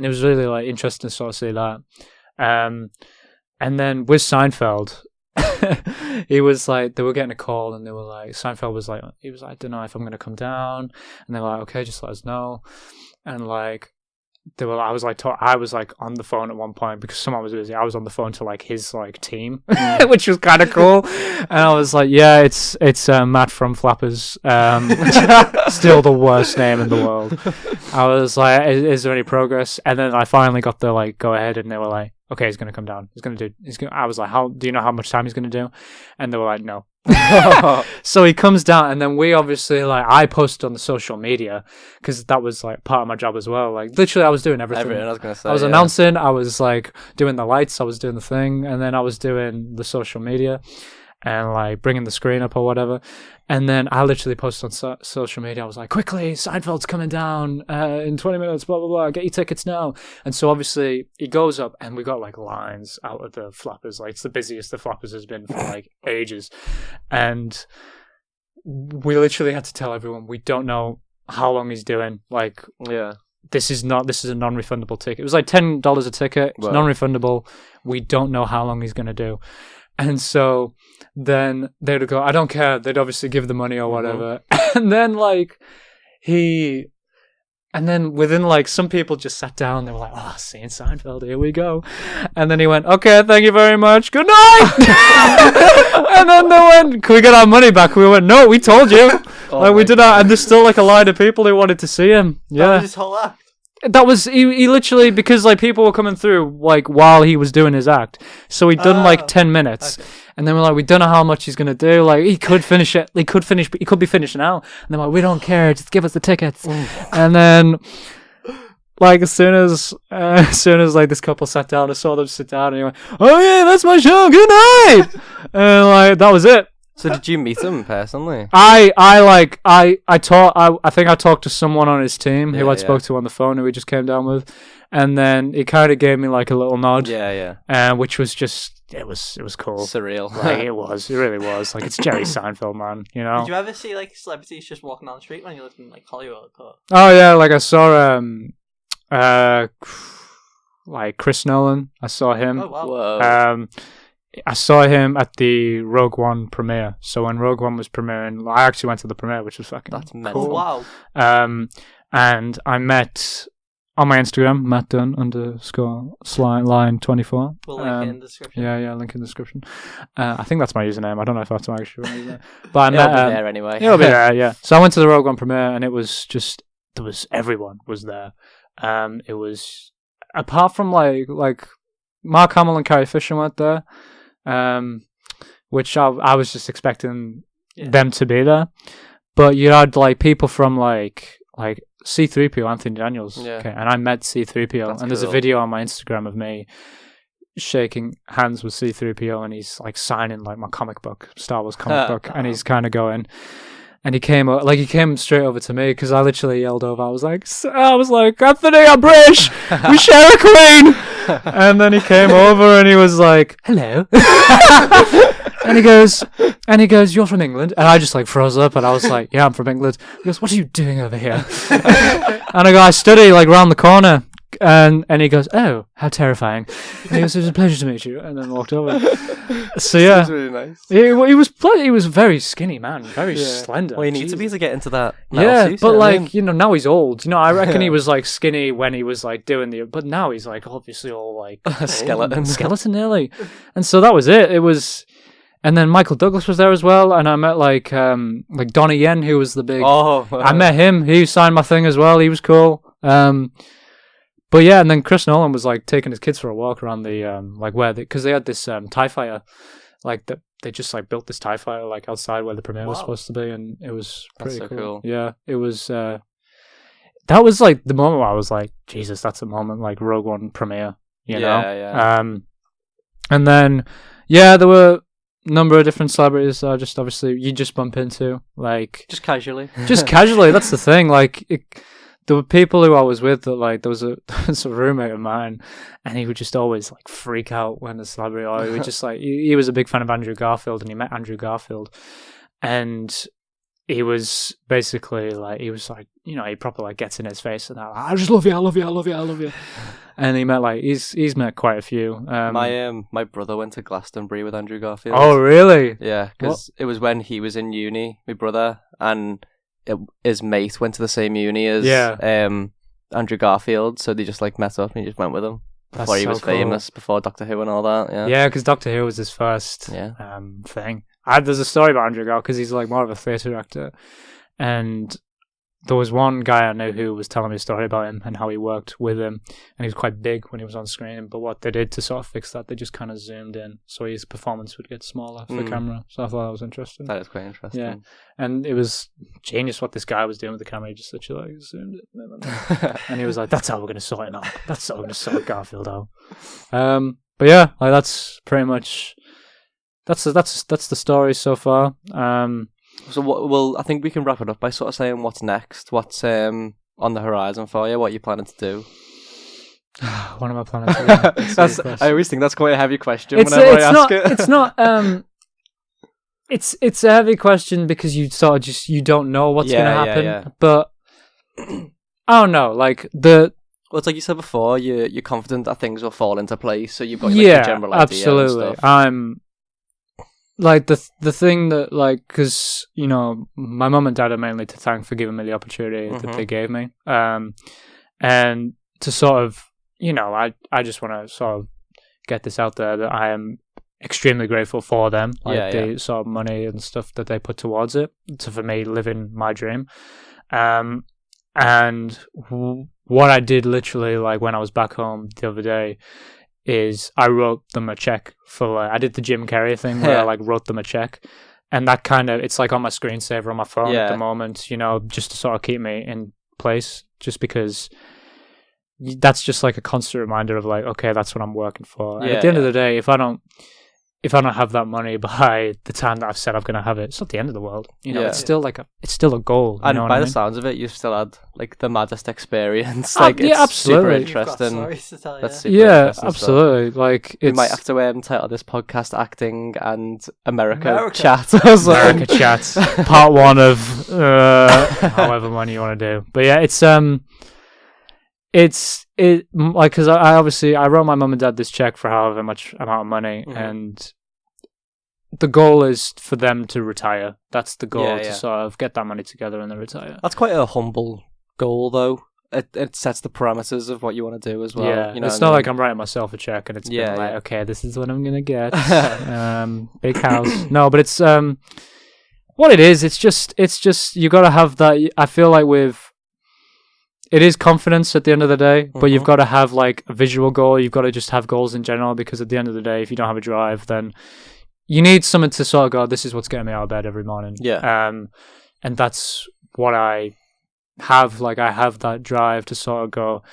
it was really like interesting to sort of see that. And then with Seinfeld, he was like, they were getting a call, and they were like, Seinfeld was like, he was like, I don't know if I'm going to come down, and they were like, okay, just let us know. And like, I was like on the phone at one point because someone was busy. I was on the phone to like his like team, which was kind of cool. And I was like, yeah, it's Matt from Flappers. Still the worst name in the world. I was like, is there any progress? And then I finally got the like go ahead, and they were like, okay, he's gonna come down. I was like, do you know how much time he's gonna do? And they were like, no. So he comes down, and then we obviously like, I posted on the social media because that was like part of my job as well. Like, literally, I was doing everything. I was announcing, I was like doing the lights, I was doing the thing, and then I was doing the social media and like bringing the screen up or whatever. And then I literally posted on social media. I was like, quickly, Seinfeld's coming down in 20 minutes, blah, blah, blah. Get your tickets now. And so obviously he goes up, and we got like lines out of the Flappers. Like, it's the busiest the Flappers has been for like ages. And we literally had to tell everyone, we don't know how long he's doing. Like, yeah, this is a non-refundable ticket. It was like $10 a ticket. It's non-refundable. We don't know how long he's going to do. And so then they'd go, I don't care. They'd obviously give the money or whatever. And then and then within like, some people just sat down. They were like, oh, seeing Seinfeld, here we go. And then he went, okay, thank you very much. Good night. And then they went, can we get our money back? We went, no, we told you. We did not. And there's still like a line of people who wanted to see him. Yeah. That was his whole act. That was he literally, because like people were coming through like while he was doing his act, so he'd done like 10 minutes, and then we're like, we don't know how much he's gonna do. Like he could finish it, he could be finishing out, and they're like, we don't care, just give us the tickets. And then like as soon as like this couple sat down, I saw them sit down, and he went, oh yeah, that's my show, good night. And like that was it. So did you meet him personally? I think I talked to someone on his team who I'd spoke to on the phone, who he just came down with, and then he kind of gave me like a little nod. Which was just it was cool. Surreal. Like it really was. Like it's Jerry Seinfeld, man. You know. Did you ever see like celebrities just walking down the street when you lived in like Hollywood? Or... Oh yeah, like I saw like Chris Nolan. I saw him. Oh wow. Whoa. I saw him at the Rogue One premiere. So when Rogue One was premiering, I actually went to the premiere, which was fucking That's mental. Oh wow. And I met on my Instagram, Matt Dunn _line24. We'll link it in the description. Yeah, link in the description. I think that's my username. I don't know if that's my actual username. But I It'll met, be there anyway. It'll be there, yeah. So I went to the Rogue One premiere, and it was just everyone was there. It was apart from like Mark Hamill and Carrie Fisher went there. Which I was just expecting them to be there, but you had like people from like C-3PO, Anthony Daniels, okay, and I met C-3PO, and there's a video on my Instagram of me shaking hands with C-3PO, and he's like signing like my comic book, Star Wars comic book, and he's kind of going. And he came straight over to me, because I literally yelled over. I was like, Anthony, I'm British. We share a queen. And then he came over and he was like, hello. and he goes, you're from England? And I just like froze up, and I was like, yeah, I'm from England. He goes, what are you doing over here? And I go, I study like round the corner. And he goes, oh, how terrifying. And he goes, it was a pleasure to meet you, and then walked over. So yeah, That's really nice. he was very skinny man, very slender. Well, you need to be to get into that. But like, you know, now he's old. You know, I reckon he was like skinny when he was like doing but now he's like obviously all like skeleton nearly. And so that was it. It was, and then Michael Douglas was there as well, and I met like Donnie Yen, who was the big. I met him. He signed my thing as well. He was cool. But yeah, and then Chris Nolan was like taking his kids for a walk around the because they had this TIE fighter, like they just like built this TIE fighter like outside where the premiere was supposed to be, and it was pretty cool. Yeah, it was. That was like the moment where I was like, Jesus, that's a moment like Rogue One premiere, you know. Yeah. And then there were a number of different celebrities that just obviously you just bump into like just casually. That's the thing, like. There were people who I was with that, like, there was a roommate of mine, and he would just always, like, freak out when the celebrity, or he would just, like, he was a big fan of Andrew Garfield, and he met Andrew Garfield, and he was basically, like, he was, like, you know, he probably, like, gets in his face, and I just love you, I love you, I love you, I love you. And he met, like, he's met quite a few. My brother went to Glastonbury with Andrew Garfield. Oh, really? Yeah, because it was when he was in uni, my brother, and... his mate went to the same uni as Andrew Garfield, so they just like met up and he just went with him before he was famous, before Doctor Who and all that. Yeah, because Doctor Who was his first thing. There's a story about Andrew Garfield because he's like more of a theatre actor, and there was one guy I knew who was telling me a story about him and how he worked with him, and he was quite big when he was on screen, but what they did to sort of fix that, they just kind of zoomed in so his performance would get smaller for the camera. So I thought that was interesting. That is quite interesting. Yeah, and it was genius what this guy was doing with the camera. He just literally like zoomed it, and he was like, that's how we're going to sort it out. That's how we're going to sort Garfield out. But yeah, like that's pretty much that's the story so far. So I think we can wrap it up by sort of saying what's next, what's on the horizon for you, what you're planning to do. What am I planning to do? I always think that's quite a heavy question whenever I ask it. It's not. It's a heavy question because you sort of just you don't know what's going to happen. Yeah. But I don't know. Like Well, it's like you said before. You're confident that things will fall into place, so you've got like, a general idea. Absolutely. And stuff. I'm. Like, the thing that, like, because, you know, my mum and dad are mainly to thank for giving me the opportunity that they gave me. And to sort of, you know, I just want to sort of get this out there that I am extremely grateful for them. Like, the sort of money and stuff that they put towards it. For me, living my dream. And what I did literally, like, when I was back home the other day, is I wrote them a check for, like, I did the Jim Carrey thing where I, like, wrote them a check. And that kind of, it's like on my screensaver on my phone at the moment, you know, just to sort of keep me in place, just because that's just like a constant reminder of like, okay, that's what I'm working for. And at the end of the day, if I don't have that money by the time that I've said I'm going to have it, it's not the end of the world. You know, it's still it's still a goal. And by the sounds of it, you've still had like the maddest experience. Like, it's absolutely. super interesting. Stories to tell, That's super interesting absolutely. Stuff. Like, we might have to title this podcast "Acting and America Chat." America Chat, part 1 of however many you want to do. But yeah, it's like, because I wrote my mum and dad this check for however much amount of money, and the goal is for them to retire. That's the goal, to sort of get that money together and then retire. That's quite a humble goal, though. It sets the parameters of what you want to do as well. Yeah, you know, it's not like I'm writing myself a check and it's been like, okay, this is what I'm gonna get. Big house. No, but it's what it is. It's just you got to have that. I feel like it is confidence at the end of the day, but you've got to have like a visual goal. You've got to just have goals in general, because at the end of the day, if you don't have a drive, then you need something to sort of go, this is what's getting me out of bed every morning. Yeah. And that's what I have. Like, I have that drive to sort of go,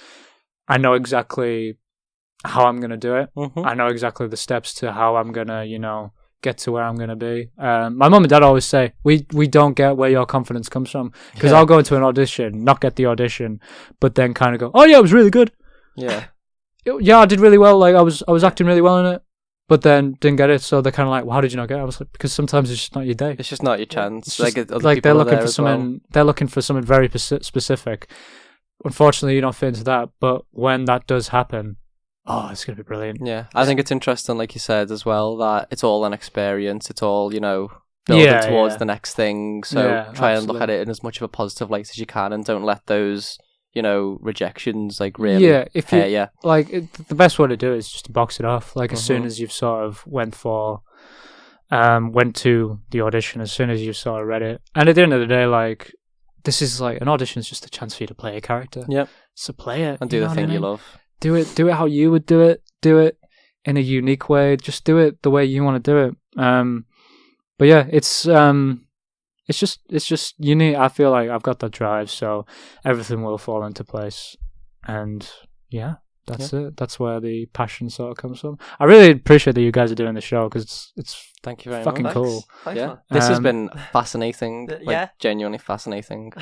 I know exactly how I'm going to do it. I know exactly the steps to how I'm going to, you know, get to where I'm going to be. My mum and dad always say, we don't get where your confidence comes from, because I'll go into an audition, not get the audition, but then kind of go, oh yeah, it was really good. Yeah, I did really well. Like, I was acting really well in it, but then didn't get it. So they're kind of like, well, how did you not get it? I was like, because sometimes it's just not your day. It's just not your chance. Just, like they're looking for something. They're looking for something very specific. Unfortunately, you don't fit into that. But when that does happen, oh, it's going to be brilliant. Yeah, I think it's interesting, like you said as well, that it's all an experience. It's all, you know, building towards the next thing. So try and look at it in as much of a positive light as you can, and don't let those, you know, rejections like really the best way to do it is just to box it off. Like, as soon as you've sort of went to the audition, as soon as you sort of read it. And at the end of the day, like, this is like, an audition is just a chance for you to play a character. Yep. So play it. And do the thing you love. Do it how you would do it. Do it in a unique way. Just do it the way you want to do it. But yeah, it's just unique. I feel like I've got that drive, so everything will fall into place. And yeah, that's it. That's where the passion sort of comes from. I really appreciate that you guys are doing the show, because it's thank you very fucking much. Cool. Thanks, man. This has been fascinating. Genuinely fascinating.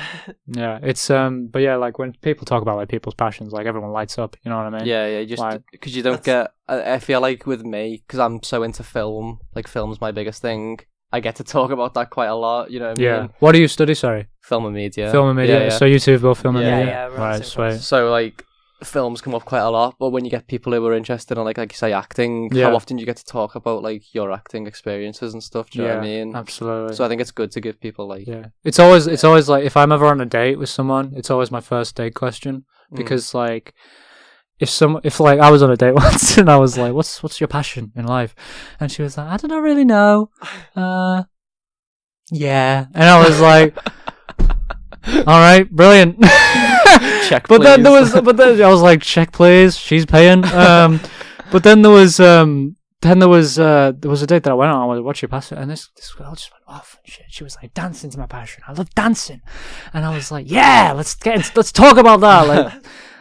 Yeah, it's but yeah, like, when people talk about like people's passions, like, everyone lights up. You know what I mean? Yeah, just because you don't get. I feel like with me, because I'm so into film, like, film's my biggest thing. I get to talk about that quite a lot, you know what I mean? What do you study, sorry? Film and media. Film and media, so you two have both film and media? Yeah, right, sweet. So, like, films come up quite a lot, but when you get people who are interested in, like you say, acting, how often do you get to talk about, like, your acting experiences and stuff, do you know what I mean? Absolutely. So I think it's good to give people, like... Yeah. It's always like, if I'm ever on a date with someone, it's always my first date question, because, like... If I was on a date once and I was like, what's your passion in life? And she was like, I don't really know. Yeah. And I was like, all right, brilliant. Check, but please. then I was like, check, please. She's paying. But then there was a date that I went on. I was like, what's your passion? And this girl just went off and shit. She was like, dancing's my passion. I love dancing. And I was like, yeah, let's talk about that. Like,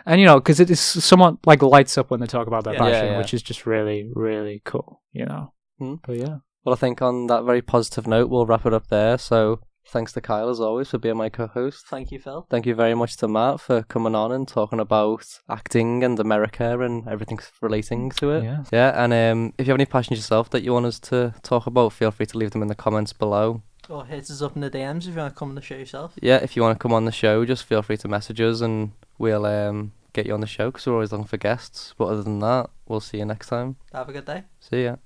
and, you know, because it is someone like lights up when they talk about their passion, which is just really, really cool, you know. But yeah. Well, I think on that very positive note, we'll wrap it up there. So thanks to Kyle, as always, for being my co-host. Thank you, Phil. Thank you very much to Matt for coming on and talking about acting and America and everything relating to it. Yeah. And if you have any passions yourself that you want us to talk about, feel free to leave them in the comments below. Or hit us up in the DMs if you want to come on the show yourself. Yeah, if you want to come on the show, just feel free to message us and we'll get you on the show, because we're always looking for guests. But other than that, we'll see you next time. Have a good day. See ya.